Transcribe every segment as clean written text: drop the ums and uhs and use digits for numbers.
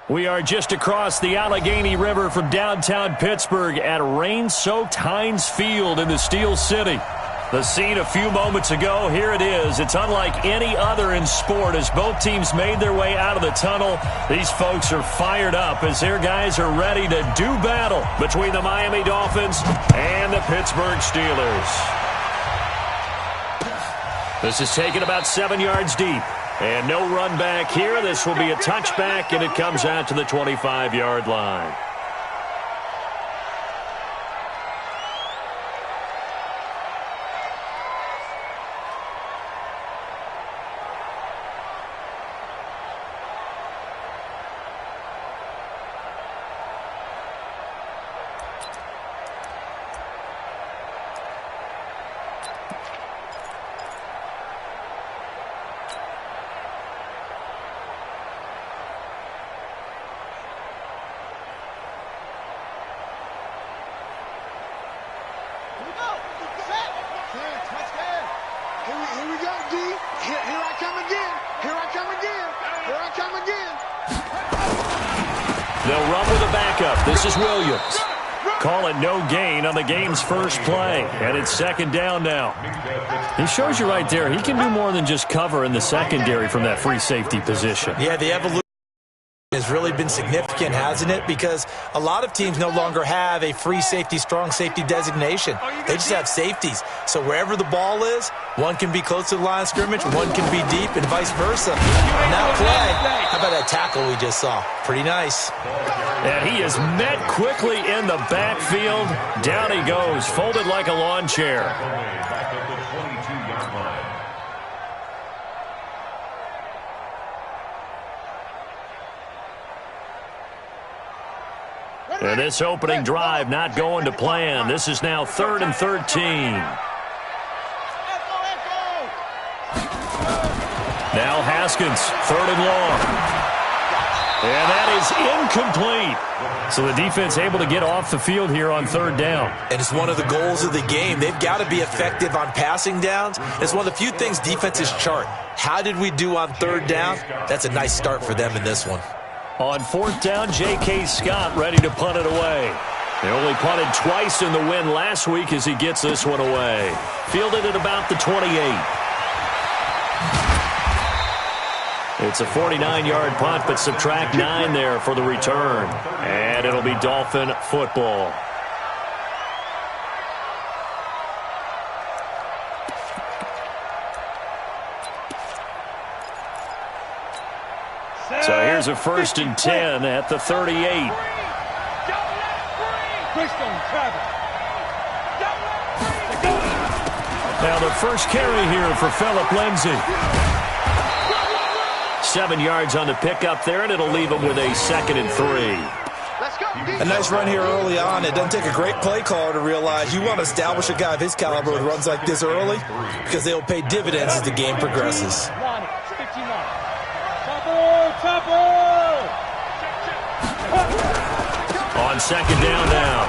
We are just across the Allegheny River from downtown Pittsburgh at rain-soaked Heinz Field in the Steel City. The scene a few moments ago, here it is. It's unlike any other in sport as both teams made their way out of the tunnel. These folks are fired up as their guys are ready to do battle between the Miami Dolphins and the Pittsburgh Steelers. This is taken about 7 yards deep. And no run back here. This will be a touchback, and it comes out to the 25-yard line. They'll run with a backup. This is Williams. Call it no gain on the game's first play. And it's second down now. He shows you right there, he can do more than just cover in the secondary from that free safety position. Yeah, the evolution has really been significant, hasn't it? Because a lot of teams no longer have a free safety, strong safety designation. They just have safeties. So wherever the ball is, one can be close to the line of scrimmage, one can be deep, and vice versa. And that play, how about that tackle we just saw? Pretty nice. And he is met quickly in the backfield. Down he goes, folded like a lawn chair. And this opening drive not going to plan. This is now 3rd and 13. Now Haskins, 3rd and long. And that is incomplete. So the defense able to get off the field here on 3rd down. And it's one of the goals of the game. They've got to be effective on passing downs. It's one of the few things defenses chart. How did we do on 3rd down? That's a nice start for them in this one. On 4th down, J.K. Scott ready to punt it away. They only punted twice in the win last week as he gets this one away. Fielded at about the 28. It's a 49-yard punt, but subtract 9 there for the return. And it'll be Dolphin football. So here's a 1st and 10 at the 38. Now the first carry here for Phillip Lindsay. 7 yards on the pickup there, and it'll leave him with a 2nd and 3. A nice run here early on. It doesn't take a great play caller to realize you want to establish a guy of his caliber with runs like this early because they'll pay dividends as the game progresses. On 2nd down now,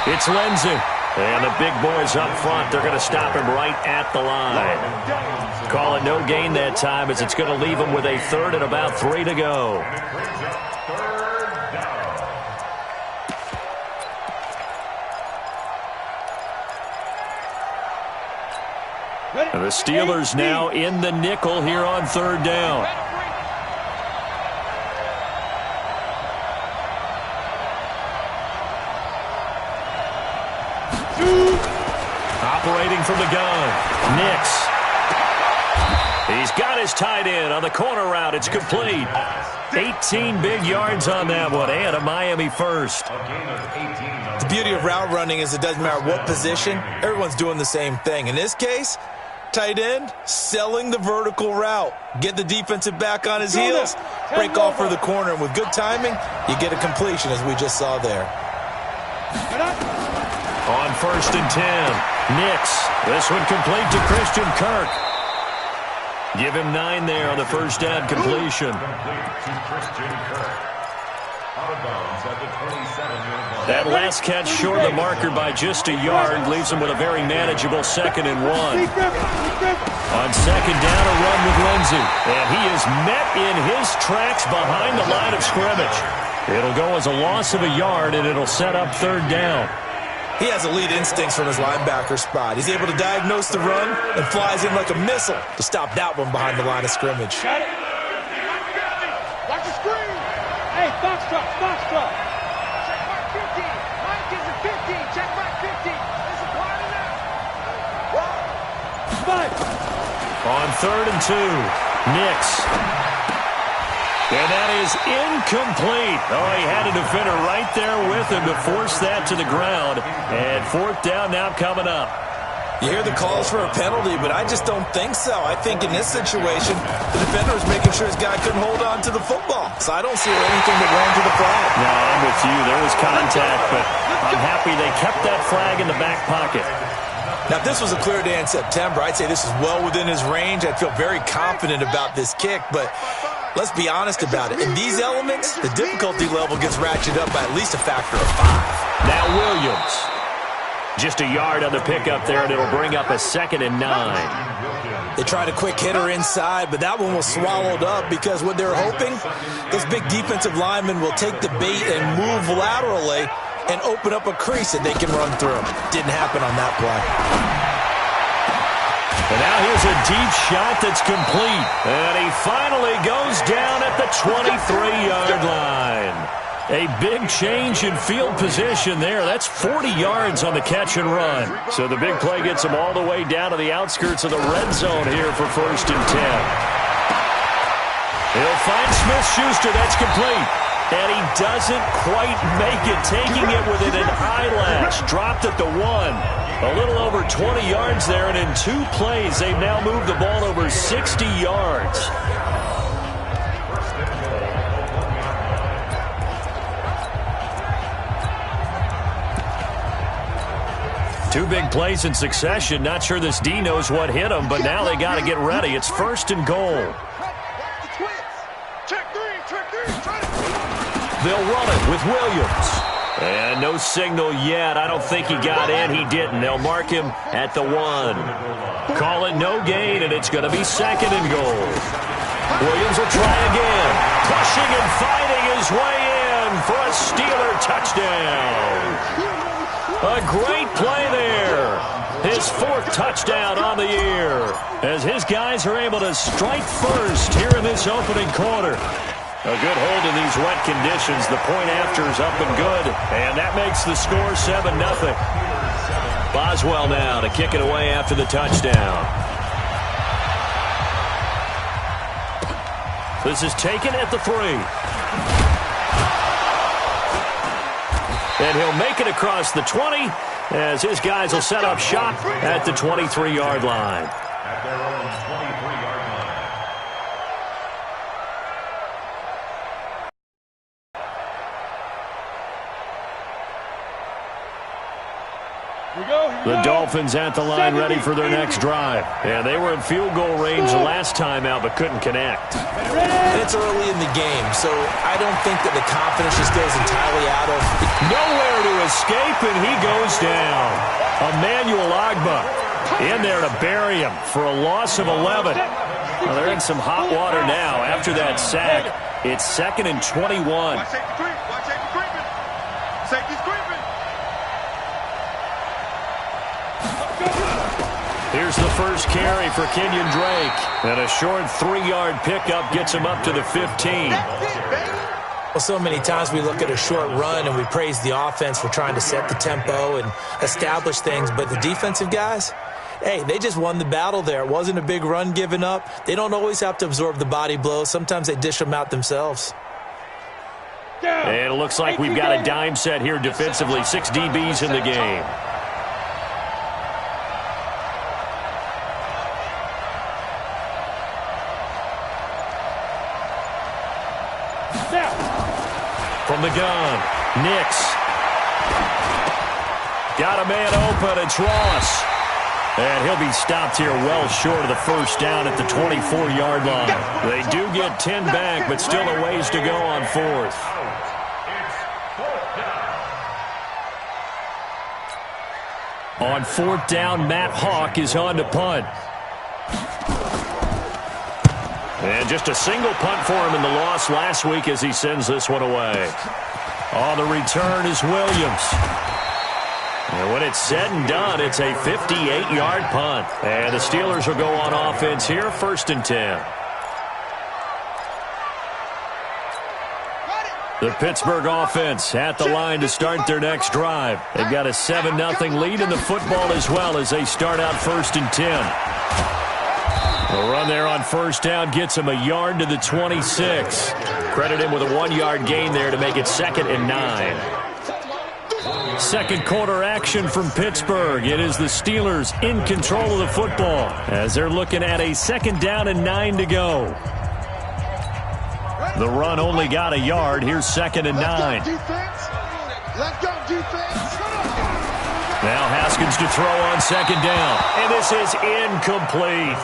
it's Lindsay. And the big boys up front, they're going to stop him right at the line. Call it no gain that time as it's going to leave him with a 3rd and about 3 to go. And the Steelers now in the nickel here on 3rd down. Operating from the gun, Nix. He's got his tight end on the corner route. It's complete. 18 big yards on that one, and a Miami first. The beauty of route running is it doesn't matter what position. Everyone's doing the same thing. In this case, tight end, selling the vertical route. Get the defensive back on his heels, break off for the corner. And with good timing, you get a completion, as we just saw there. On 1st and 10, Nix. This one complete to Christian Kirk. Give him 9 there on the first down completion. That last catch short of the marker by just a yard leaves him with a very manageable 2nd and 1. On 2nd down, a run with Lindsay. And he is met in his tracks behind the line of scrimmage. It'll go as a loss of a yard, and it'll set up third down. He has elite instincts from his linebacker spot. He's able to diagnose the run and flies in like a missile to stop that one behind the line of scrimmage. Got it. Watch the screen. Hey, Foxtrot, Foxtrot. Check mark 15. Mike is at 15. Check mark 15. This is wide enough. Spike. On 3rd and 2, Nix. And that is incomplete. Oh, he had a defender right there with him to force that to the ground. And 4th down now coming up. You hear the calls for a penalty, but I just don't think so. I think in this situation, the defender was making sure his guy couldn't hold on to the football. So I don't see anything that ran to the flag. No, I'm with you. There was contact, but I'm happy they kept that flag in the back pocket. Now, if this was a clear day in September, I'd say this is well within his range. I'd feel very confident about this kick, but let's be honest about it. In these elements, the difficulty level gets ratcheted up by at least a factor of 5. Now Williams. Just a yard on the pickup there, and it'll bring up a 2nd and 9. They tried a quick hitter inside, but that one was swallowed up because what they're hoping, those big defensive linemen will take the bait and move laterally and open up a crease that they can run through. Didn't happen on that play. And now here's a deep shot that's complete. And he finally goes down at the 23-yard line. A big change in field position there. That's 40 yards on the catch and run. So the big play gets him all the way down to the outskirts of the red zone here for 1st and 10. He'll find Smith-Schuster. That's complete. And he doesn't quite make it, taking it within an eyelash. Dropped at the 1. A little over 20 yards there, and in 2 plays, they've now moved the ball over 60 yards. Two big plays in succession. Not sure this D knows what hit him, but now they got to get ready. It's 1st and goal. They'll run it with Williams. And no signal yet. I don't think he got in. He didn't. They'll mark him at the 1. Call it no gain, and it's going to be 2nd and goal. Williams will try again. Pushing and fighting his way in for a Steeler touchdown. A great play there. His 4th touchdown on the year as his guys are able to strike first here in this opening quarter. A good hold in these wet conditions. The point after is up and good, and that makes the score 7-0. Boswell now to kick it away after the touchdown. This is taken at the 3. And he'll make it across the 20 as his guys will set up shop at the 23-yard line. At their own 23-yard line. The Dolphins at the line ready for their next drive. And they were in field goal range the last time out but couldn't connect. It's early in the game, so I don't think that the confidence just goes entirely out of... Nowhere to escape, and he goes down. Emmanuel Ogbah in there to bury him for a loss of 11. Well, they're in some hot water now after that sack. It's 2nd and 21. Watch safety creeping. Safety's creeping. Here's the first carry for Kenyon Drake. And a short 3-yard pickup gets him up to the 15. Well, so many times we look at a short run and we praise the offense for trying to set the tempo and establish things, but the defensive guys, hey, they just won the battle there. It wasn't a big run given up. They don't always have to absorb the body blows. Sometimes they dish them out themselves. And it looks like we've got a dime set here defensively. 6 DBs in the game. From the gun, Nix. Got a man open, it's Ross. And he'll be stopped here well short of the first down at the 24-yard line. They do get 10 back, but still a ways to go on 4th. On 4th down, Matt Hawk is on to punt. And just a single punt for him in the loss last week as he sends this one away. On the return is Williams. And when it's said and done, it's a 58-yard punt. And the Steelers will go on offense here, 1st and 10. The Pittsburgh offense at the line to start their next drive. They've got a 7-0 lead in the football as well as they start out 1st and 10. The run there on 1st down gets him a yard to the 26. Credit him with a 1-yard gain there to make it 2nd and 9. Second quarter action from Pittsburgh. It is the Steelers in control of the football as they're looking at a 2nd down and 9 to go. The run only got a yard. Here's 2nd and 9. Let's go, defense. Now Haskins to throw on 2nd down. And this is incomplete.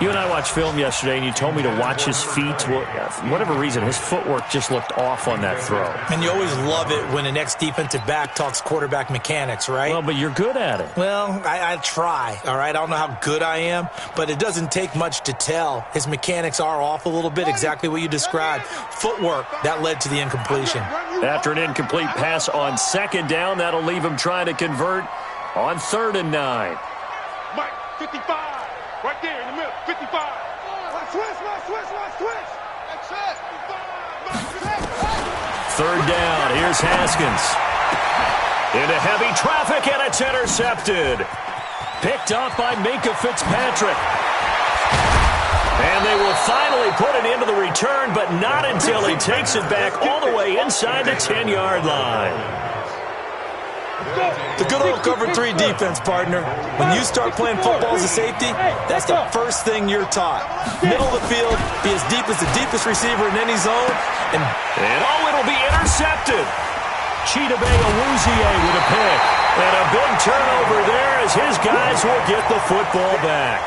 You and I watched film yesterday, and you told me to watch his feet. Well, for whatever reason, his footwork just looked off on that throw. And you always love it when an ex-defensive back talks quarterback mechanics, right? Well, but you're good at it. Well, I try, all right? I don't know how good I am, but it doesn't take much to tell. His mechanics are off a little bit, exactly what you described. Footwork, that led to the incompletion. After an incomplete pass on 2nd down, that'll leave him trying to convert on 3rd and 9. Mike, 55. Right there in the middle, 55. Switch. That's it. 3rd down, here's Haskins. Into heavy traffic, and it's intercepted. Picked off by Minkah Fitzpatrick. And they will finally put it into the return, but not until he takes it back all the way inside the 10-yard line. The good old cover 3 defense, partner. When you start playing football as a safety, that's the first thing you're taught. Middle of the field, be as deep as the deepest receiver in any zone. And it'll be intercepted. Chidobe Awuzie with a pick. And a big turnover there as his guys will get the football back.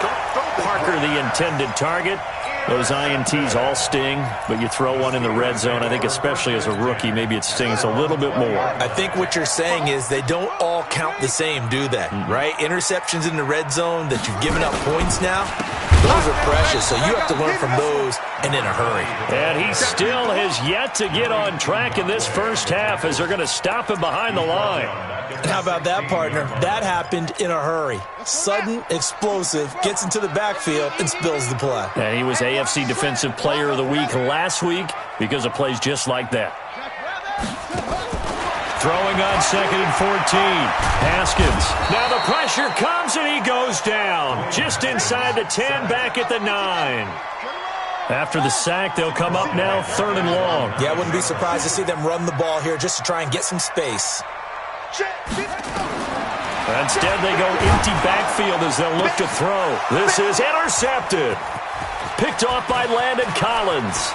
Parker, the intended target. Those INTs all sting, but you throw one in the red zone. I think especially as a rookie, maybe it stings a little bit more. I think what you're saying is they don't all count the same, do they? Right? Interceptions in the red zone that you've given up points now, those are precious, so you have to learn from those and in a hurry. And he still has yet to get on track in this first half as they're going to stop him behind the line. And how about that, partner? That happened in a hurry. Sudden, explosive, gets into the backfield, and spills the play. And he was AFC Defensive Player of the Week last week because of plays just like that. Throwing on 2nd and 14. Haskins. Now the pressure comes, and he goes down. Just inside the 10, back at the 9. After the sack, they'll come up now 3rd and long. Yeah, I wouldn't be surprised to see them run the ball here just to try and get some space. Instead, they go empty backfield as they'll look to throw. This is intercepted. Picked off by Landon Collins.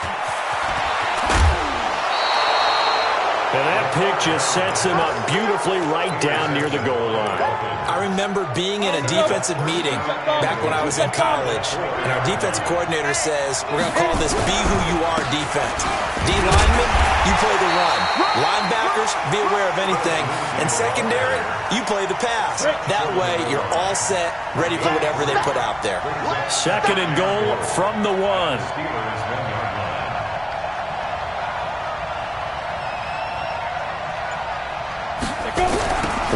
And that pick just sets him up beautifully right down near the goal line. I remember being in a defensive meeting back when I was in college, and our defensive coordinator says, we're going to call this Be Who You Are defense. D linemen, you play the run. Linebackers, be aware of anything. And secondary, you play the pass. That way, you're all set, ready for whatever they put out there. 2nd and goal from the 1.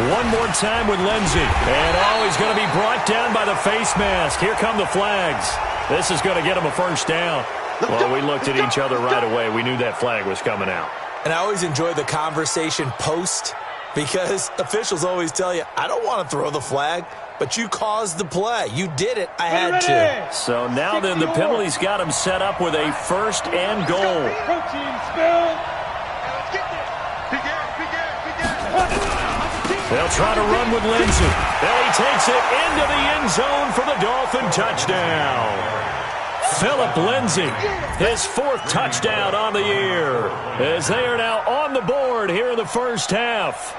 One more time with Lindsey. And he's going to be brought down by the face mask. Here come the flags. This is going to get him a 1st down. Well, we looked at each other right away. We knew that flag was coming out. And I always enjoy the conversation post because officials always tell you, I don't want to throw the flag, but you caused the play. You did it. I had to. So now then the penalty's got him set up with a 1st and goal. They'll try to run with Lindsey. And he takes it into the end zone for the Dolphin touchdown. Philip Lindsey, his 4th touchdown on the year, as they are now on the board here in the first half.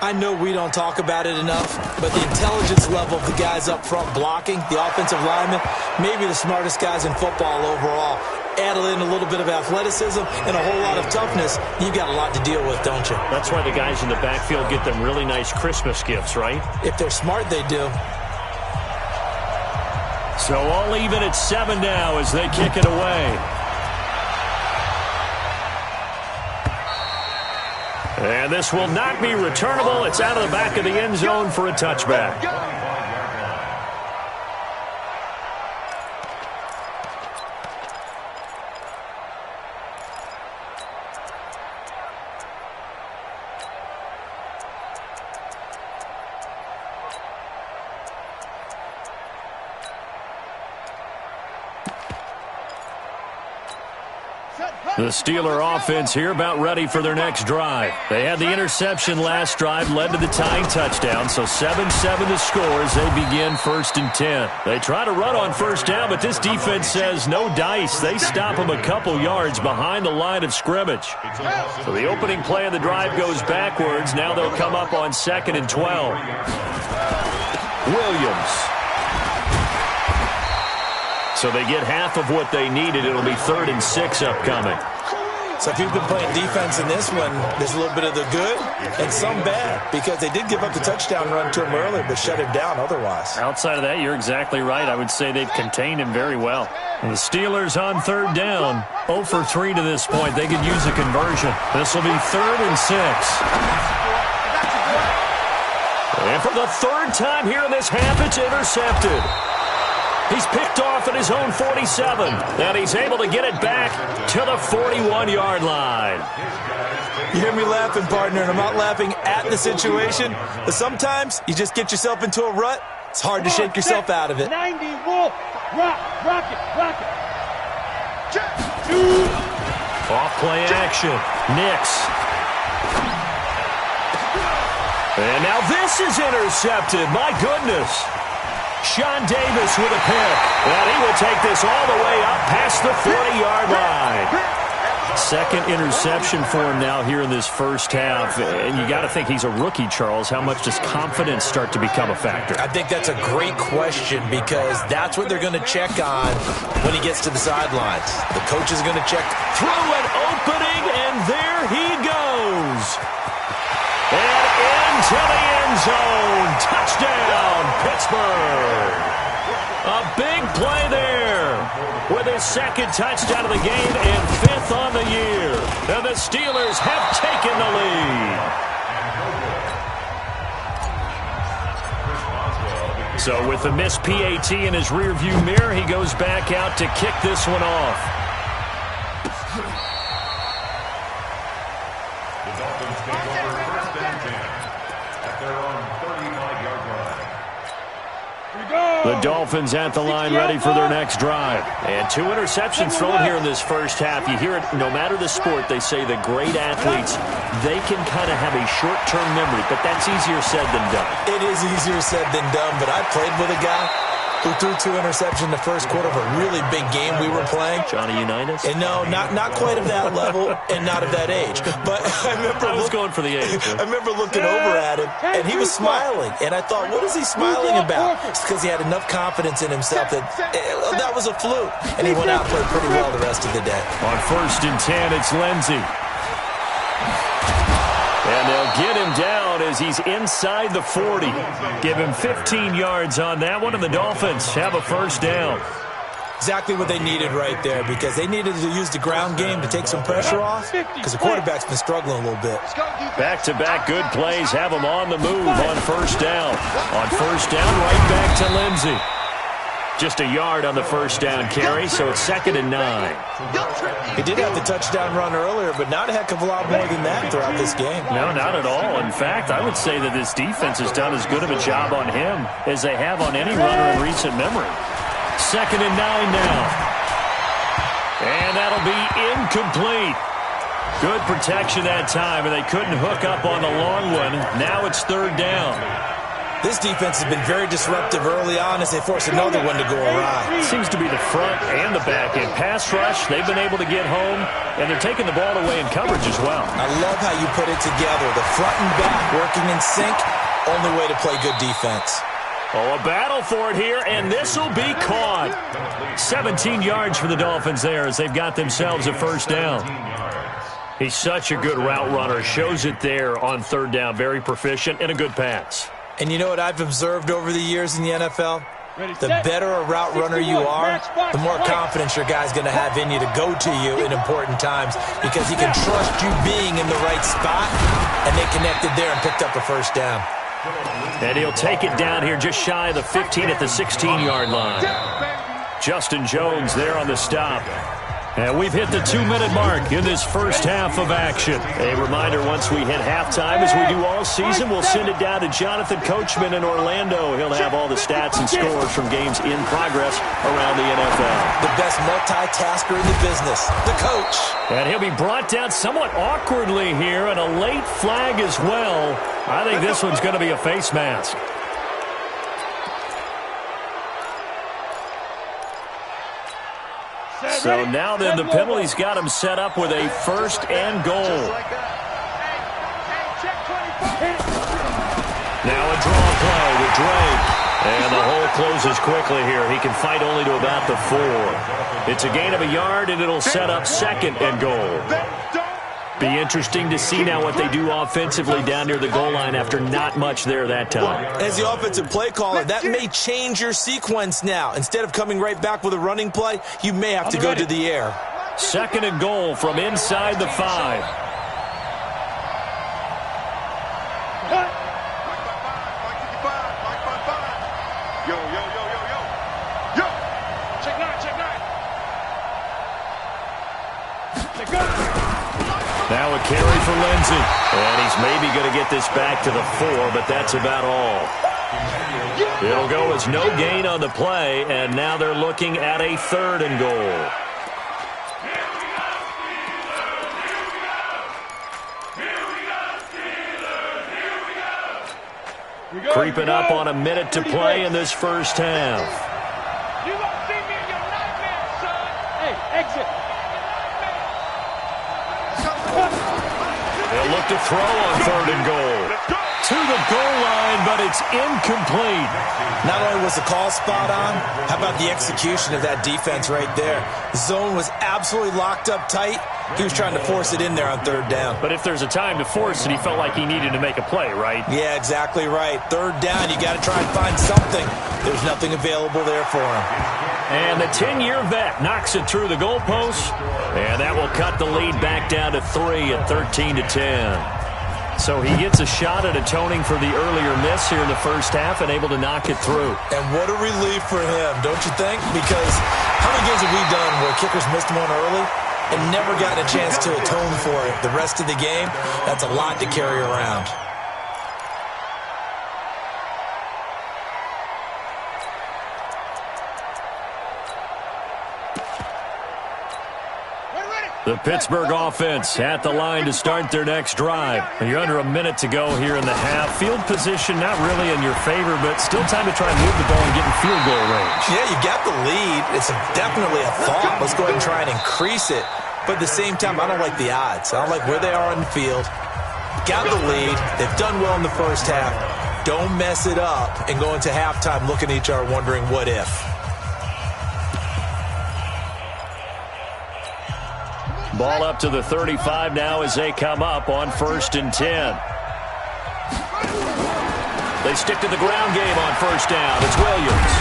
I know we don't talk about it enough, but the intelligence level of the guys up front blocking, the offensive linemen, maybe the smartest guys in football overall. Add in a little bit of athleticism and a whole lot of toughness, you've got a lot to deal with, don't you? That's why the guys in the backfield get them really nice Christmas gifts, right? If they're smart, they do. So all even at 7 now as they kick it away. And this will not be returnable. It's out of the back of the end zone for a touchback. The Steeler offense here about ready for their next drive. They had the interception last drive, led to the tying touchdown, so 7-7 the score as they begin 1st and 10. They try to run on first down, but this defense says no dice. They stop them a couple yards behind the line of scrimmage. So the opening play of the drive goes backwards. Now they'll come up on 2nd and 12. Williams. So they get half of what they needed. It'll be 3rd and 6 upcoming. So if you've been playing defense in this one, there's a little bit of the good and some bad, because they did give up the touchdown run to him earlier, but shut him down otherwise. Outside of that, you're exactly right. I would say they've contained him very well. And the Steelers on 3rd down, 0 for 3 to this point. They could use a conversion. This will be 3rd and 6. And for the 3rd time here in this half, it's intercepted. He's picked off at his own 47, and he's able to get it back to the 41-yard line. You hear me laughing, partner, and I'm not laughing at the situation, but sometimes you just get yourself into a rut. It's hard to shake yourself out of it. 90 Wolf, rock it. Off-play action, Nix. And now this is intercepted. My goodness. Sean Davis with a pick. And he will take this all the way up past the 40-yard line. 2nd interception for him now here in this first half. And you got to think he's a rookie, Charles. How much does confidence start to become a factor? I think that's a great question, because that's what they're going to check on when he gets to the sidelines. The coach is going to check through an opening, and there he goes. And into the end zone. Touchdown, Pittsburgh. A big play there with his 2nd touchdown of the game and 5th on the year. And the Steelers have taken the lead. So with the missed PAT in his rearview mirror, he goes back out to kick this one off. The Dolphins at the line ready for their next drive. And 2 interceptions thrown here in this first half. You hear it, no matter the sport, they say the great athletes, they can kind of have a short-term memory, but that's easier said than done. It is easier said than done, but I played with a guy who threw 2 interceptions in the first quarter of a really big game we were playing. Johnny Unitas? And no, not quite of that level and not of that age. But I was going for the age. I remember looking over at him, and he was smiling. And I thought, what is he smiling about? It's because he had enough confidence in himself that that was a fluke. And he went out and played pretty well the rest of the day. On 1st and 10, it's Lindsey. And they'll get him down as he's inside the 40. Give him 15 yards on that one, and the Dolphins have a 1st down. Exactly what they needed right there, because they needed to use the ground game to take some pressure off, because the quarterback's been struggling a little bit. Back-to-back good plays have him on the move on 1st down. On 1st down, right back to Lindsey. Just a yard on the 1st down carry, so it's 2nd and 9. He did have the touchdown run earlier, but not a heck of a lot more than that throughout this game. No, not at all. In fact, I would say that this defense has done as good of a job on him as they have on any runner in recent memory. 2nd and 9 now. And that'll be incomplete. Good protection that time, and they couldn't hook up on the long one. Now it's 3rd down. This defense has been very disruptive early on as they force another one to go awry. It seems to be the front and the back end. Pass rush, they've been able to get home, and they're taking the ball away in coverage as well. I love how you put it together. The front and back working in sync, only way to play good defense. Oh, a battle for it here, and this will be caught. 17 yards for the Dolphins there as they've got themselves a 1st down. He's such a good route runner. Shows it there on 3rd down. Very proficient and a good pass. And you know what I've observed over the years in the NFL? The better a route runner you are, the more confidence your guy's going to have in you to go to you in important times because he can trust you being in the right spot, and they connected there and picked up a first down. And he'll take it down here just shy of the 15 at the 16-yard line. Justin Jones there on the stop. And we've hit the 2-minute mark in this first half of action. A reminder, once we hit halftime, as we do all season, we'll send it down to Jonathan Coachman in Orlando. He'll have all the stats and scores from games in progress around the NFL. The best multitasker in the business, the coach. And he'll be brought down somewhat awkwardly here, and a late flag as well. I think this one's going to be a face mask. So now then the penalty's got him set up with a first and goal. Now a draw play with Drake. And the hole closes quickly here. He can fight only to about the 4. It's a gain of a yard, and it'll set up second and goal. Be interesting to see now what they do offensively down near the goal line after not much there that time. As the offensive play caller, that may change your sequence now. Instead of coming right back with a running play, you may have to go to the air. Second and goal from inside the 5. Now a carry for Lindsey. And he's maybe going to get this back to the 4, but that's about all. It'll go as no gain on the play, and now they're looking at a third and goal. Creeping up on a minute to play in this first half. You won't see me in your nightmare, son. Hey, exit. They'll look to throw on third and goal. To the goal line, but it's incomplete. Not only was the call spot on, how about the execution of that defense right there? The zone was absolutely locked up tight. He was trying to force it in there on third down. But if there's a time to force it, he felt like he needed to make a play, right? Yeah, exactly right. Third down, you got to try and find something. There's nothing available there for him. And the 10-year vet knocks it through the goalpost. And that will cut the lead back down to 3 at 13-10. So he gets a shot at atoning for the earlier miss here in the first half and able to knock it through. And what a relief for him, don't you think? Because how many games have we done where kickers missed one early and never gotten a chance to atone for it the rest of the game? That's a lot to carry around. The Pittsburgh offense at the line to start their next drive. You're under a minute to go here in the half. Field position not really in your favor, but still time to try and move the ball and get in field goal range. Yeah, you got the lead. It's definitely a thought. Let's go ahead and try and increase it. But at the same time, I don't like the odds. I don't like where they are on the field. Got the lead. They've done well in the first half. Don't mess it up and go into halftime looking at each other wondering what if. Ball up to the 35 now as they come up on 1st and 10. They stick to the ground game on first down. It's Williams.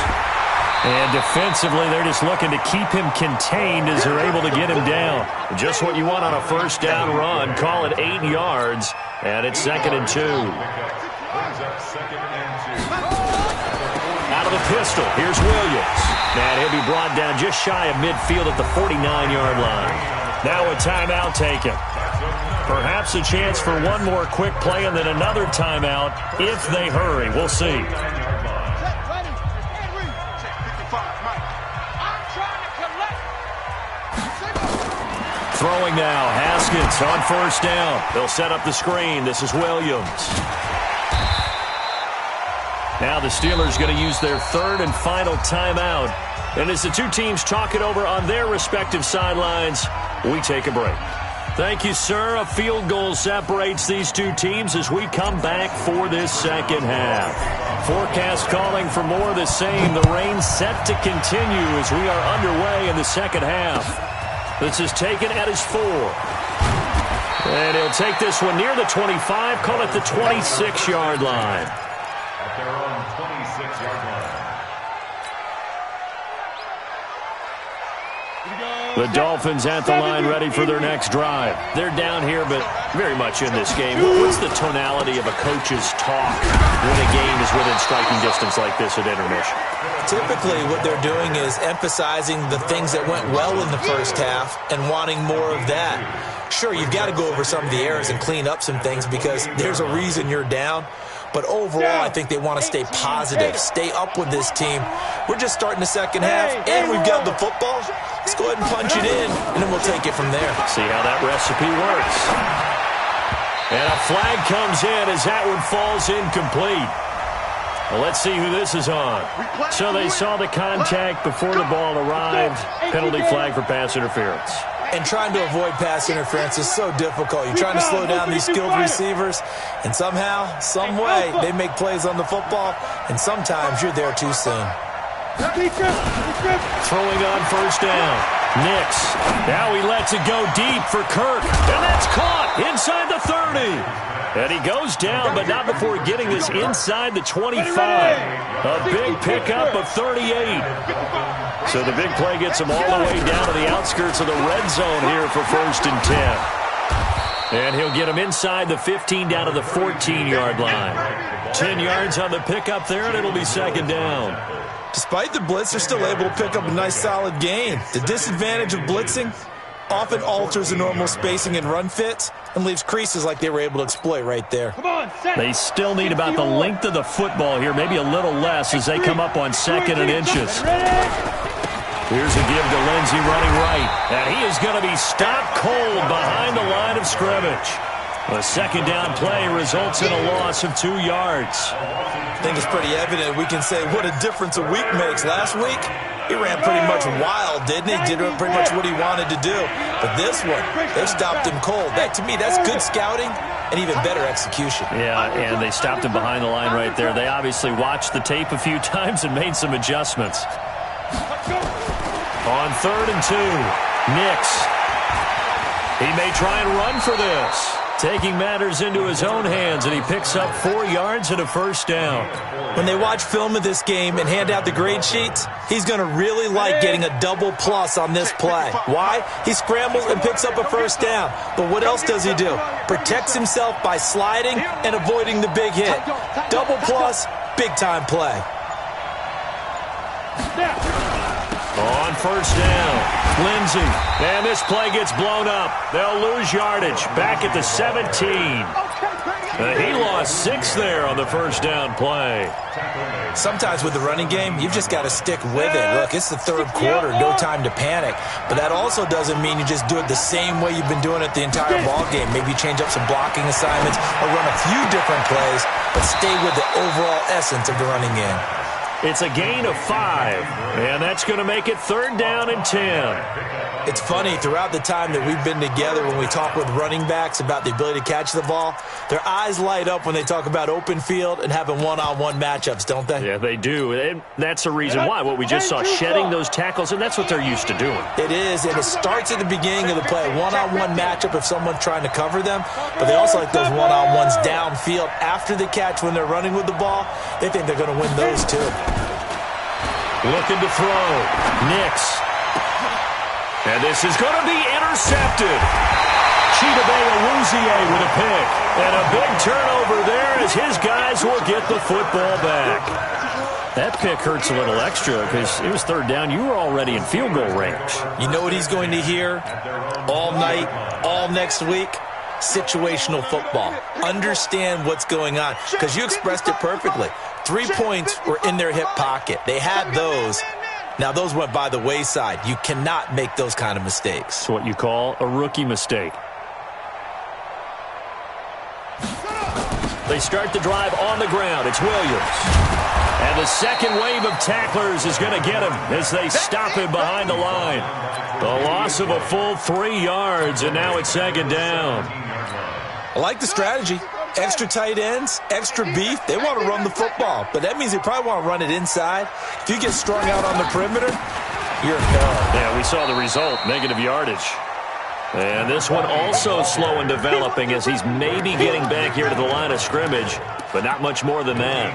And defensively, they're just looking to keep him contained as they're able to get him down. Just what you want on a first down run. Call it 8 yards, and it's 2nd and 2. Out of the pistol, here's Williams. And he'll be brought down just shy of midfield at the 49-yard line. Now a timeout taken. Perhaps a chance for one more quick play and then another timeout if they hurry. We'll see. Throwing now, Haskins on first down. They'll set up the screen. This is Williams. Now the Steelers going to use their third and final timeout. And as the two teams talk it over on their respective sidelines, we take a break. Thank you, sir. A field goal separates these two teams as we come back for this second half. Forecast calling for more of the same. The rain set to continue as we are underway in the second half. This is taken at his 4. And he'll take this one near the 25, call it the 26-yard line. At their own 26-yard line. The Dolphins at the line ready for their next drive. They're down here, but very much in this game. What's the tonality of a coach's talk when a game is within striking distance like this at intermission? Typically, what they're doing is emphasizing the things that went well in the first half and wanting more of that. Sure, you've got to go over some of the errors and clean up some things because there's a reason you're down. But overall, I think they want to stay positive, stay up with this team. We're just starting the second half, and we've got the football. Let's go ahead and punch it in, and then we'll take it from there. See how that recipe works. And a flag comes in as that one falls incomplete. Well, let's see who this is on. So they saw the contact before the ball arrived. Penalty flag for pass interference. And trying to avoid pass interference is so difficult. You're trying to slow down these skilled receivers, and somehow, some way, they make plays on the football, and sometimes you're there too soon. Throwing on first down. Nix. Now he lets it go deep for Kirk. And that's caught inside the 30. And he goes down, but not before getting this inside the 25. A big pickup of 38. So the big play gets him all the way down to the outskirts of the red zone here for 1st and 10. And he'll get him inside the 15 down to the 14-yard line. 10 yards on the pickup there, and it'll be 2nd down. Despite the blitz, they're still able to pick up a nice solid gain. The disadvantage of blitzing often alters the normal spacing and run fits and leaves creases like they were able to exploit right there. They still need about the length of the football here, maybe a little less as they come up on 2nd and inches. Here's a give to Lindsey running right. And he is going to be stopped cold behind the line of scrimmage. A 2nd down play results in a loss of 2 yards. I think it's pretty evident. We can say what a difference a week makes. Last week, he ran pretty much wild, didn't he? Did pretty much what he wanted to do. But this one, they stopped him cold. That, to me, that's good scouting and even better execution. Yeah, and they stopped him behind the line right there. They obviously watched the tape a few times and made some adjustments. On 3rd and 2, Nix. He may try and run for this. Taking matters into his own hands, and he picks up 4 yards and a 1st down. When they watch film of this game and hand out the grade sheets, he's going to really like getting a double plus on this play. Why? He scrambles and picks up a 1st down. But what else does he do? Protects himself by sliding and avoiding the big hit. Double plus, big-time play. On 1st down, Lindsey. And this play gets blown up. They'll lose yardage. Back at the 17. He lost 6 there on the 1st down play. Sometimes with the running game, you've just got to stick with it. Look, it's the 3rd quarter, no time to panic. But that also doesn't mean you just do it the same way you've been doing it the entire ball game. Maybe change up some blocking assignments or run a few different plays, but stay with the overall essence of the running game. It's a gain of 5, and that's going to make it 3rd down and 10. It's funny, throughout the time that we've been together, when we talk with running backs about the ability to catch the ball, their eyes light up when they talk about open field and having one-on-one matchups, don't they? Yeah, they do. And that's the reason why. What we just saw, shedding those tackles, and that's what they're used to doing. It is, and it starts at the beginning of the play, a one-on-one matchup if someone's trying to cover them, but they also like those one-on-ones downfield after the catch when they're running with the ball. They think they're going to win those, too. Looking to throw. Nix. And this is going to be intercepted. Chidobe Awuzie with a pick. And a big turnover there as his guys will get the football back. That pick hurts a little extra because it was 3rd down. You were already in field goal range. You know what he's going to hear all night, all next week? Situational football. Understand what's going on because you expressed it perfectly. 3 points were in their hip pocket. They had those. Now, those went by the wayside. You cannot make those kind of mistakes. It's what you call a rookie mistake. They start the drive on the ground. It's Williams. And the second wave of tacklers is going to get him as they stop him behind the line. The loss of a full 3 yards, and now it's 2nd down. I like the strategy. Extra tight ends, extra beef. They want to run the football, but that means they probably want to run it inside. If you get strung out on the perimeter, you're in peril. Yeah, we saw the result, negative yardage. And this one also slow in developing as he's maybe getting back here to the line of scrimmage, but not much more than that.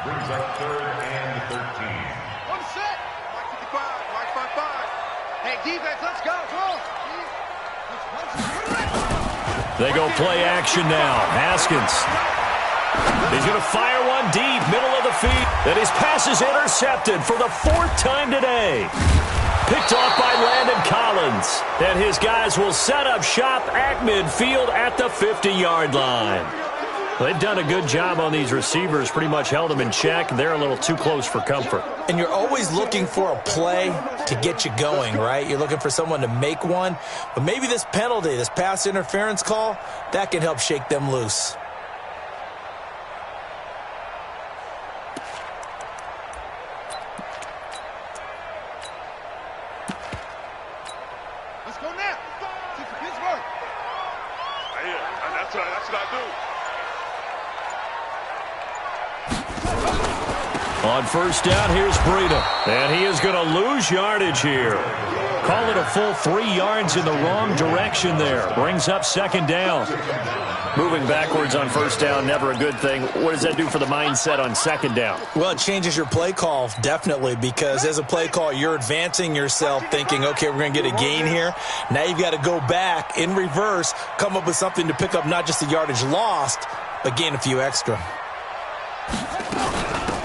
Brings up 3rd and 13. One set. Mike 55. Mike 55. Hey, defense, let's go. Come on. They go play action now. Haskins. He's going to fire one deep, middle of the field. And his pass is intercepted for the 4th time today. Picked off by Landon Collins. And his guys will set up shop at midfield at the 50-yard line. They've done a good job on these receivers, pretty much held them in check. They're a little too close for comfort. And you're always looking for a play to get you going, right? You're looking for someone to make one. But maybe this penalty, this pass interference call, that can help shake them loose. Let's go now. Take the Pittsburgh. That's what I do. On first down, here's Breida. And he is going to lose yardage here. Call it a full 3 yards in the wrong direction there. Brings up 2nd down. Moving backwards on first down, never a good thing. What does that do for the mindset on 2nd down? Well, it changes your play call, definitely, because as a play call, you're advancing yourself thinking, okay, we're going to get a gain here. Now you've got to go back in reverse, come up with something to pick up not just the yardage lost, but gain a few extra.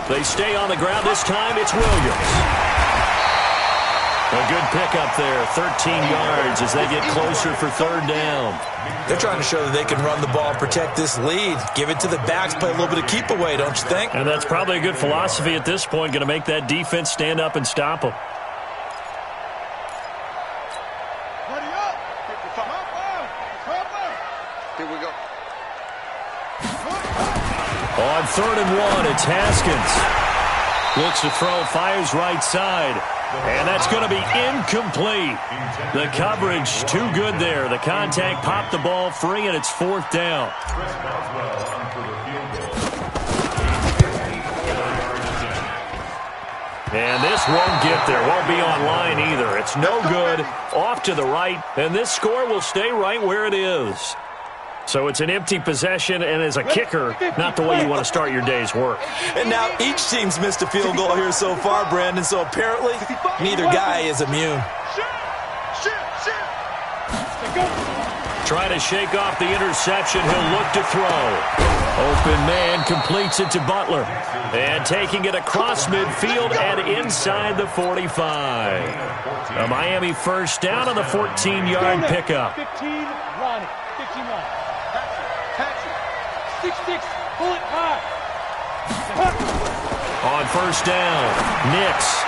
They stay on the ground. This time it's Williams. A good pickup there, 13 yards as they get closer for 3rd down. They're trying to show that they can run the ball and protect this lead. Give it to the backs, play a little bit of keep away, don't you think? And that's probably a good philosophy at this point, going to make that defense stand up and stop them. Ready up. Here we go. On 3rd and 1, it's Haskins. Looks to throw, fires right side. And that's going to be incomplete. The coverage too good there. The contact popped the ball free, and it's 4th down. And this won't get there. Won't be on line either. It's no good. Off to the right, and this score will stay right where it is. So it's an empty possession, and as a kicker, not the way you want to start your day's work. And now each team's missed a field goal here so far, Brandon, so apparently neither guy is immune. Trying to shake off the interception. He'll look to throw. Open man completes it to Butler. And taking it across midfield and inside the 45. A Miami first down on the 14-yard pickup. 15 line. 15 line. Patch it. 6-6. Pull it high. On first down, Nix.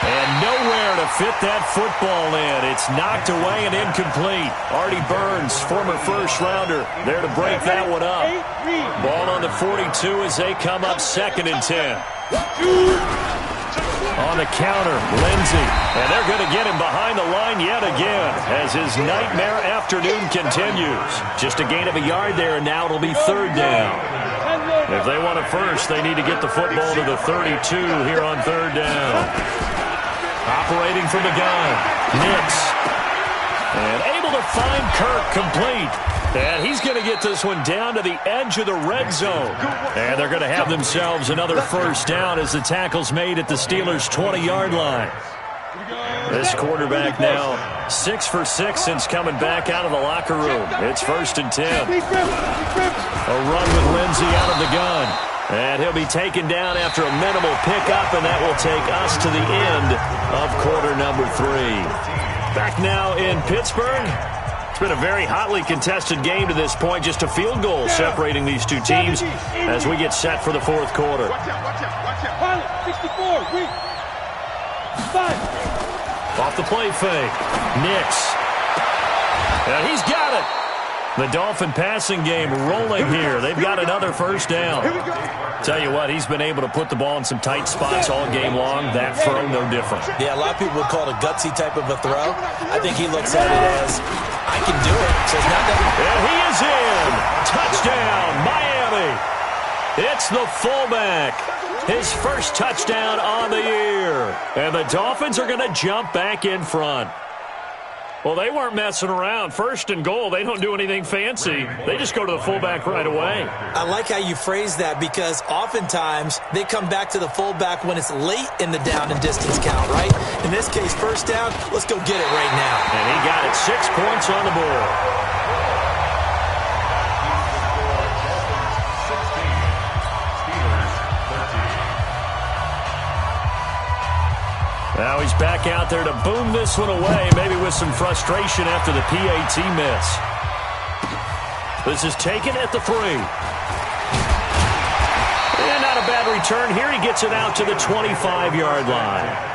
And nowhere to fit that football in. It's knocked away and incomplete. Artie Burns, former first-rounder, there to break that one up. Ball on the 42 as they come up 2nd and 10. On the counter, Lindsey. And they're going to get him behind the line yet again as his nightmare afternoon continues. Just a gain of a yard there, and now it'll be 3rd down. If they want it first, they need to get the football to the 32 here on 3rd down. Operating from the gun, Nix. And able to find Kirk complete. And he's going to get this one down to the edge of the red zone. And they're going to have themselves another first down as the tackle's made at the Steelers' 20-yard line. This quarterback now 6 for 6 since coming back out of the locker room. It's 1st and 10. A run with Lindsey out of the gun. And he'll be taken down after a minimal pickup, and that will take us to the end of quarter number 3. Back now in Pittsburgh. It's been a very hotly contested game to this point. Just a field goal separating these two teams as we get set for the 4th quarter. Watch out. Pilot, 64, weak. 5. Off the play fake. Nix. And he's got it. The Dolphin passing game rolling here. They've got another first down. Tell you what, he's been able to put the ball in some tight spots all game long. That throw, no different. Yeah, a lot of people would call it a gutsy type of a throw. I think he looks at it as, I can do it. So it's not that. And he is in. Touchdown, Miami. It's the fullback. His first touchdown on the year. And the Dolphins are going to jump back in front. Well, they weren't messing around. First and goal, they don't do anything fancy. They just go to the fullback right away. I like how you phrase that because oftentimes they come back to the fullback when it's late in the down and distance count, right? In this case, first down, let's go get it right now. And he got it. 6 points on the board. Now he's back out there to boom this one away, maybe with some frustration after the PAT miss. This is taken at the 3. And not a bad return here. He gets it out to the 25-yard line.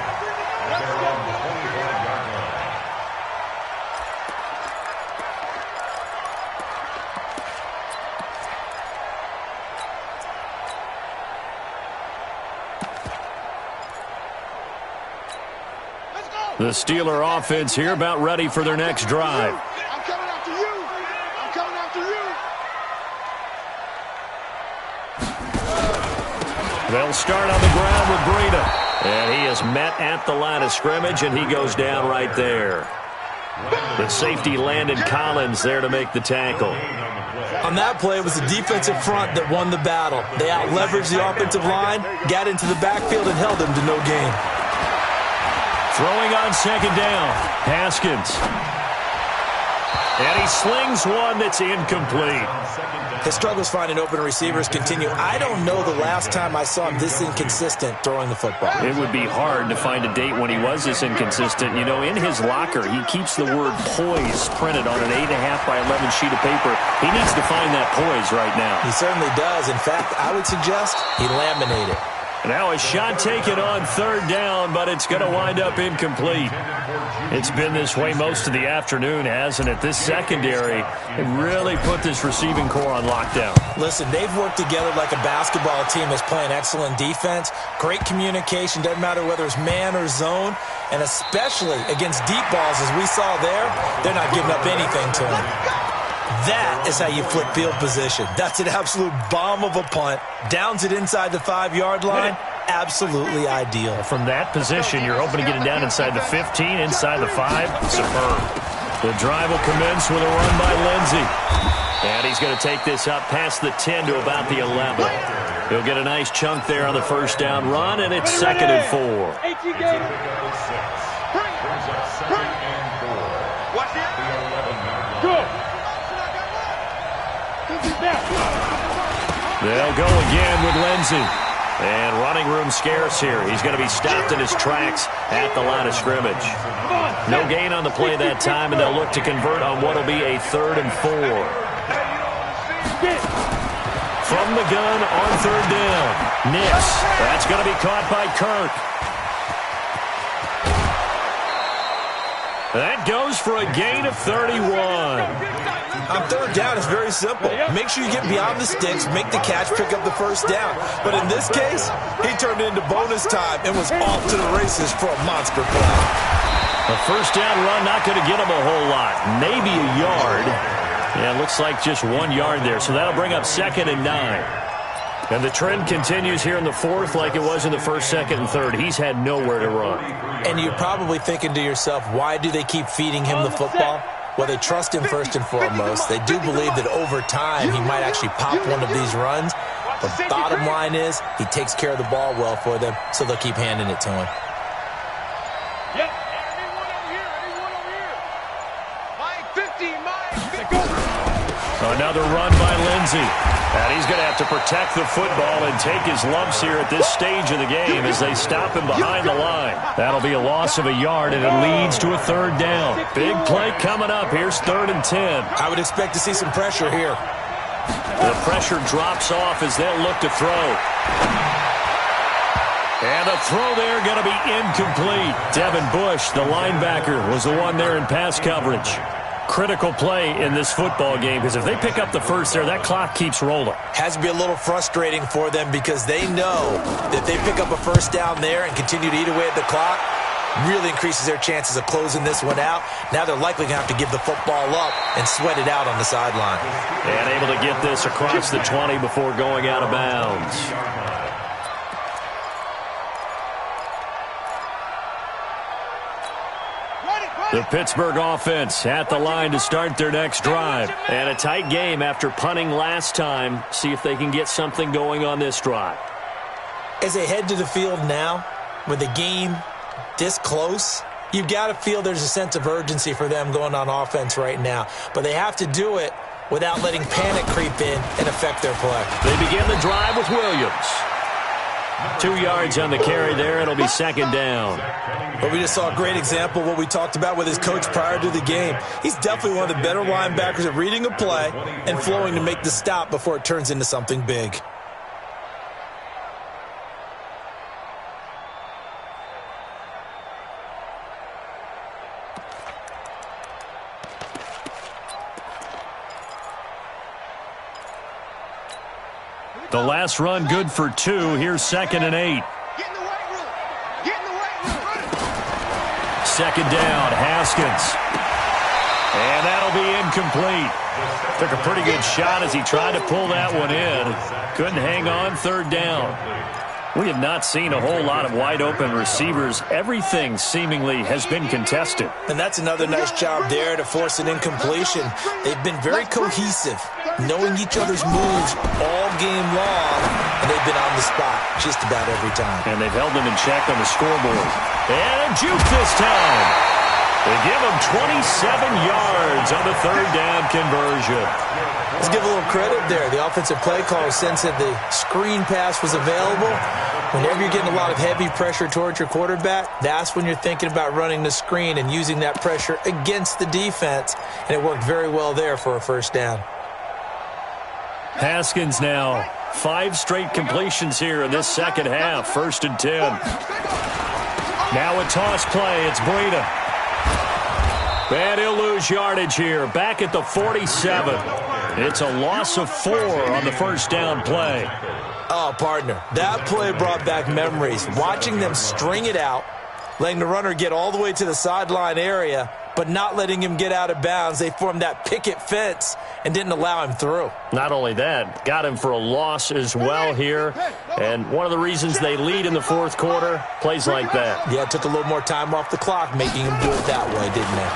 The Steeler offense here about ready for their next drive. I'm coming after you. I'm coming after you. They'll start on the ground with Breida. And he is met at the line of scrimmage, and he goes down right there. The safety Landon Collins there to make the tackle. On that play, it was the defensive front that won the battle. They out-leveraged the offensive line, got into the backfield, and held them to no gain. Throwing on second down, Haskins. And he slings one that's incomplete. His struggles finding open receivers continue. I don't know the last time I saw him this inconsistent throwing the football. It would be hard to find a date when he was this inconsistent. You know, in his locker, he keeps the word poise printed on an 8.5 by 11 sheet of paper. He needs to find that poise right now. He certainly does. In fact, I would suggest he laminate it. Now a shot taken on third down, but it's going to wind up incomplete. It's been this way most of the afternoon, hasn't it? This secondary really put this receiving core on lockdown. Listen, they've worked together like a basketball team that's playing excellent defense. Great communication, doesn't matter whether it's man or zone, and especially against deep balls, as we saw there, they're not giving up anything to them. That is how you flip field position. That's an absolute bomb of a punt. Downs it inside the 5-yard line. Absolutely ideal. From that position, you're hoping to get it down inside the 15, inside the 5. Superb. The drive will commence with a run by Lindsey. And he's going to take this up past the 10 to about the 11. He'll get a nice chunk there on the first down run, and it's 2nd and 4. Watch it. Good. They'll go again with Lindsey. And running room scarce here. He's going to be stopped in his tracks at the line of scrimmage. No gain on the play that time, and they'll look to convert on what will be a 3rd and 4. From the gun on third down. Nix. That's going to be caught by Kirk. That goes for a gain of 31. On third down, it's very simple. Make sure you get beyond the sticks, make the catch, pick up the first down. But in this case, he turned it into bonus time and was off to the races for a monster play. A first down run not going to get him a whole lot. Maybe a yard. Yeah, it looks like just 1 yard there. So that'll bring up 2nd and 9. And the trend continues here in the 4th like it was in the 1st, 2nd, and 3rd. He's had nowhere to run. And you're probably thinking to yourself, why do they keep feeding him the football? Well, they trust him first and foremost. They do believe that over time he might actually pop one of these runs. But bottom line is he takes care of the ball well for them, so they'll keep handing it to him. Yep. I need one over here. I need one over here. Mike 50, Mike 50. Another run by Lindsey. And he's going to have to protect the football and take his lumps here at this stage of the game as they stop him behind the line. That'll be a loss of a yard, and it leads to a 3rd down. Big play coming up. Here's 3rd and 10. I would expect to see some pressure here. The pressure drops off as they'll look to throw. And the throw there going to be incomplete. Devin Bush, the linebacker, was the one there in pass coverage. Critical play in this football game because if they pick up the first there, that clock keeps rolling. Has to be a little frustrating for them because they know that they pick up a first down there and continue to eat away at the clock, really increases their chances of closing this one out. Now they're likely going to have to give the football up and sweat it out on the sideline. And able to get this across the 20 before going out of bounds. The Pittsburgh offense at the line to start their next drive. And a tight game after punting last time. See if they can get something going on this drive. As they head to the field now, with the game this close, you've got to feel there's a sense of urgency for them going on offense right now. But they have to do it without letting panic creep in and affect their play. They begin the drive with Williams. 2 yards on the carry there. It'll be second down. But we just saw a great example of what we talked about with his coach prior to the game. He's definitely one of the better linebackers at reading a play and flowing to make the stop before it turns into something big. The last run good for 2. Here's 2nd and 8. Get in the weight room. Get in the weight room. Second down, Haskins. And that'll be incomplete. Took a pretty good shot as he tried to pull that one in. Couldn't hang on, third down. We have not seen a whole lot of wide-open receivers. Everything seemingly has been contested. And that's another nice job there to force an incompletion. They've been very cohesive, knowing each other's moves all game long, and they've been on the spot just about every time. And they've held them in check on the scoreboard. And a juke this time. They give them 27 yards on the third down conversion. Let's give a little credit there. The offensive play caller sensed that the screen pass was available. Whenever you're getting a lot of heavy pressure towards your quarterback, that's when you're thinking about running the screen and using that pressure against the defense. And it worked very well there for a first down. Haskins now. 5 straight completions here in this second half. 1st and 10. Now a toss play. It's Breida. And he'll lose yardage here. Back at the 47. It's a loss of 4 on the first down play. Oh, partner, that play brought back memories. Watching them string it out, letting the runner get all the way to the sideline area, but not letting him get out of bounds. They formed that picket fence and didn't allow him through. Not only that, got him for a loss as well here. And one of the reasons they lead in the fourth quarter, plays like that. Yeah, it took a little more time off the clock, making him do it that way, didn't it?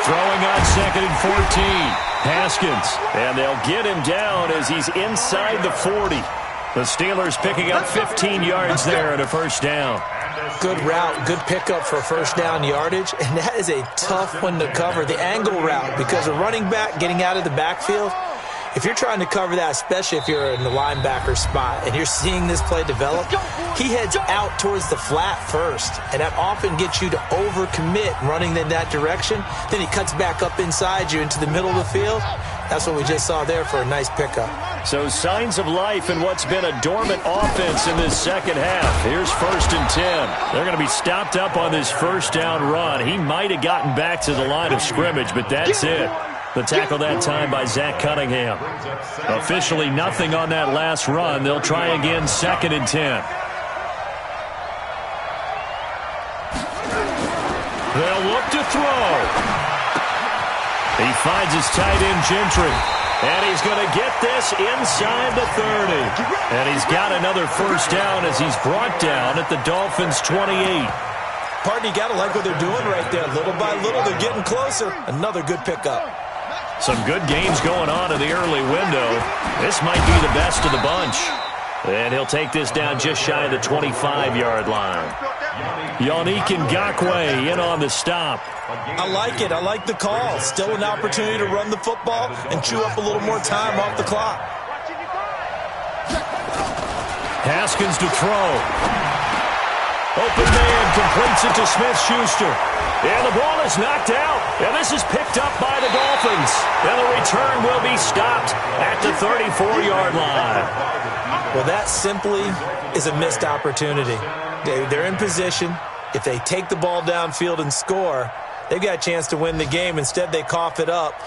Throwing on 2nd and 14. Haskins, and they'll get him down as he's inside the 40. The Steelers picking up 15 yards there and a first down. Good route, good pickup for first down yardage, and that is a tough one to cover, the angle route, because a running back getting out of the backfield, if you're trying to cover that, especially if you're in the linebacker spot and you're seeing this play develop, he heads out towards the flat first, and that often gets you to overcommit running in that direction. Then he cuts back up inside you into the middle of the field. That's what we just saw there for a nice pickup. So signs of life in what's been a dormant offense in this second half. Here's 1st and 10. They're going to be stopped up on this first down run. He might have gotten back to the line of scrimmage, but that's it. The tackle that time by Zach Cunningham. Officially nothing on that last run. They'll try again, 2nd and 10. They'll look to throw. He finds his tight end, Gentry. And he's going to get this inside the 30. And he's got another first down as he's brought down at the Dolphins' 28. Partner, you got to like what they're doing right there. Little by little, they're getting closer. Another good pickup. Some good games going on in the early window. This might be the best of the bunch. And he'll take this down just shy of the 25-yard line. Yannick Ngakoue in on the stop. I like it. I like the call. Still an opportunity to run the football and chew up a little more time off the clock. Haskins to throw. Open man completes it to Smith-Schuster. And the ball is knocked out. And this is picked up by the Dolphins. And the return will be stopped at the 34-yard line. Well, that simply is a missed opportunity. They're in position. If they take the ball downfield and score, they've got a chance to win the game. Instead, they cough it up.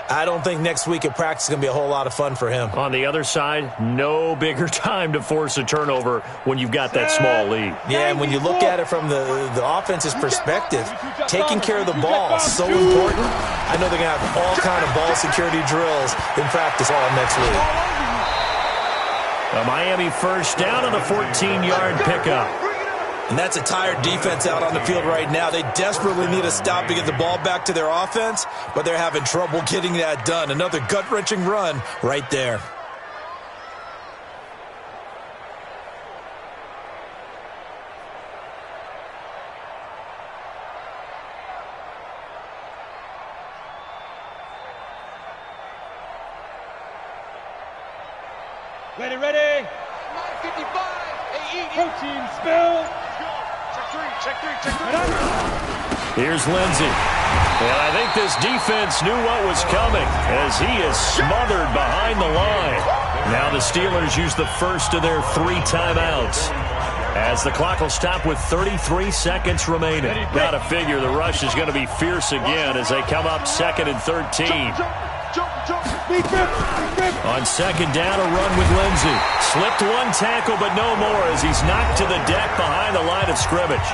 I don't think next week at practice is going to be a whole lot of fun for him. On the other side, no bigger time to force a turnover when you've got that small lead. Yeah, and when you look at it from the offense's perspective, taking care of the ball is so important. I know they're going to have all kind of ball security drills in practice all next week. A Miami first down on the 14-yard pickup. And that's a tired defense out on the field right now. They desperately need a stop to get the ball back to their offense, but they're having trouble getting that done. Another gut-wrenching run right there. Ready, ready. 9:55. Hey, Protein spill. Check three. Here's Lindsey. And I think this defense knew what was coming as he is smothered behind the line. Now the Steelers use the first of their 3 timeouts as the clock will stop with 33 seconds remaining. Gotta figure the rush is going to be fierce again as they come up 2nd and 13. On 2nd down, a run with Lindsey. Slipped 1 tackle, but no more as he's knocked to the deck behind the line of scrimmage.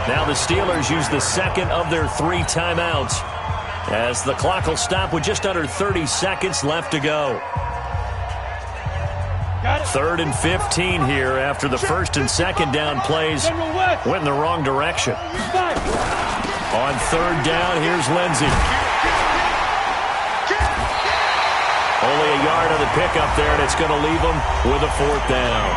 Now the Steelers use the 2nd of their 3 timeouts as the clock will stop with just under 30 seconds left to go. 3rd and 15 here after the 1st and 2nd down plays went in the wrong direction. On 3rd down, here's Lindsey. Only a yard on the pickup there, and it's going to leave them with a 4th down.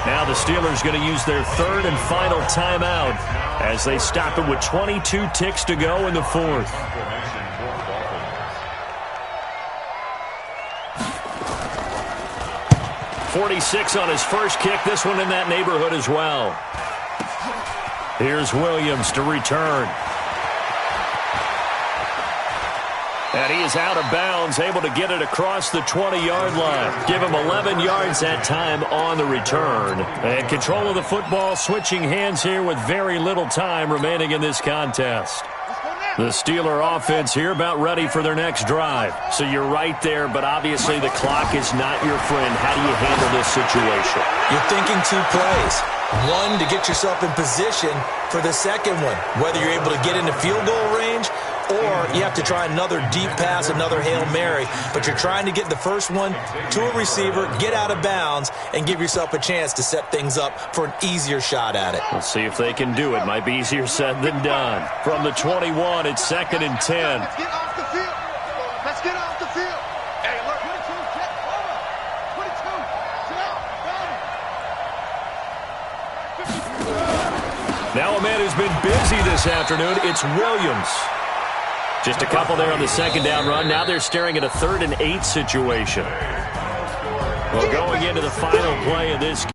Now the Steelers going to use their 3rd and final timeout as they stop it with 22 ticks to go in the 4th. .46 on his first kick. This one in that neighborhood as well. Here's Williams to return. And he is out of bounds, able to get it across the 20-yard line. Give him 11 yards that time on the return. And control of the football switching hands here with very little time remaining in this contest. The Steeler offense here about ready for their next drive. So you're right there, but obviously the clock is not your friend. How do you handle this situation? You're thinking 2 plays. 1 to get yourself in position for the second one, whether you're able to get into field goal range or you have to try another deep pass, another Hail Mary. But you're trying to get the first one to a receiver, get out of bounds, and give yourself a chance to set things up for an easier shot at it. We'll see if they can do it. Might be easier said than done. From the 21, it's 2nd and 10. Let's get off the field. Let's get off the field. Hey, look. 22, check over. 22, Now a man who's been busy this afternoon, it's Williams. Just a couple there on the 2nd down run. Now they're staring at a 3rd and 8 situation. Well, going into the final play of this